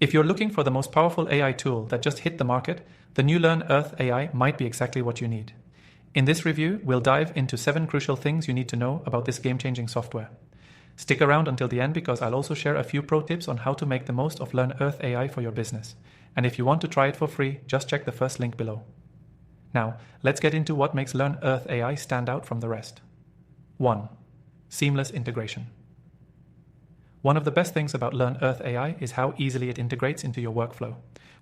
If you're looking for the most powerful AI tool that just hit the market, the new Learn Earth AI might be exactly what you need. In this review, we'll dive into 7 crucial things you need to know about this game-changing software. Stick around until the end because I'll also share a few pro tips on how to make the most of Learn Earth AI for your business. And if you want to try it for free, just check the first link below. Now, let's get into what makes Learn Earth AI stand out from the rest. 1. Seamless integration. One of the best things about Learn Earth AI is how easily it integrates into your workflow.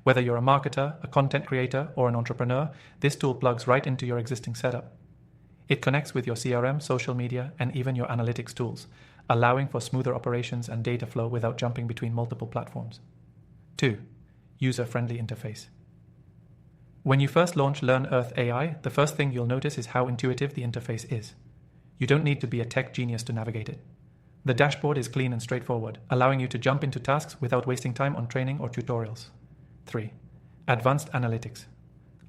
Whether you're a marketer, a content creator, or an entrepreneur, this tool plugs right into your existing setup. It connects with your CRM, social media, and even your analytics tools, allowing for smoother operations and data flow without jumping between multiple platforms. 2. User-friendly interface. When you first launch Learn Earth AI, the first thing you'll notice is how intuitive the interface is. You don't need to be a tech genius to navigate it. The dashboard is clean and straightforward, allowing you to jump into tasks without wasting time on training or tutorials. 3. Advanced analytics.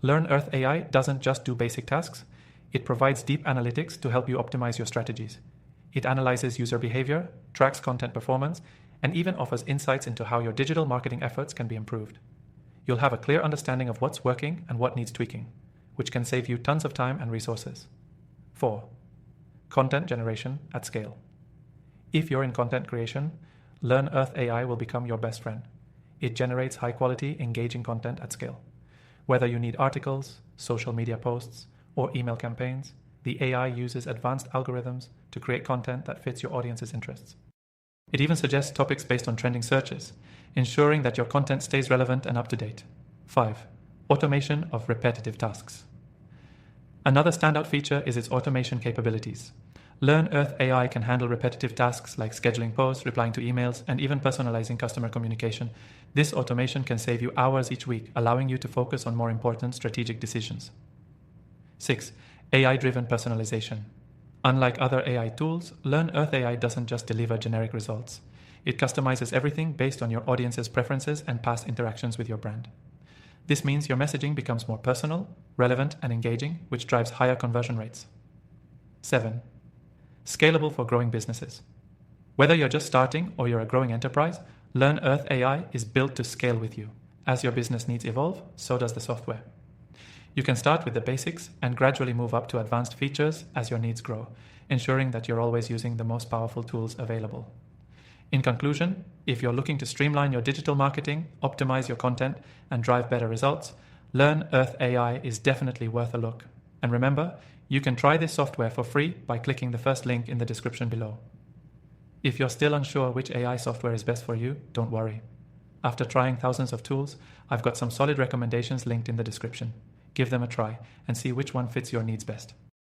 Learn Earth AI doesn't just do basic tasks, it provides deep analytics to help you optimize your strategies. It analyzes user behavior, tracks content performance, and even offers insights into how your digital marketing efforts can be improved. You'll have a clear understanding of what's working and what needs tweaking, which can save you tons of time and resources. 4. Content generation at scale. If you're in content creation, Learn Earth AI will become your best friend. It generates high-quality, engaging content at scale. Whether you need articles, social media posts, or email campaigns, the AI uses advanced algorithms to create content that fits your audience's interests. It even suggests topics based on trending searches, ensuring that your content stays relevant and up-to-date. 5. Automation of repetitive tasks. Another standout feature is its automation capabilities. Learn Earth AI can handle repetitive tasks like scheduling posts, replying to emails, and even personalizing customer communication. This automation can save you hours each week, allowing you to focus on more important strategic decisions. 6. AI-driven personalization. Unlike other AI tools, Learn Earth AI doesn't just deliver generic results. It customizes everything based on your audience's preferences and past interactions with your brand. This means your messaging becomes more personal, relevant, and engaging, which drives higher conversion rates. 7. Scalable for growing businesses. Whether you're just starting or you're a growing enterprise, Learn Earth AI is built to scale with you. As your business needs evolve, so does the software. You can start with the basics and gradually move up to advanced features as your needs grow, ensuring that you're always using the most powerful tools available. In conclusion, if you're looking to streamline your digital marketing, optimize your content, and drive better results, Learn Earth AI is definitely worth a look. And remember, you can try this software for free by clicking the first link in the description below. If you're still unsure which AI software is best for you, don't worry. After trying thousands of tools, I've got some solid recommendations linked in the description. Give them a try and see which one fits your needs best.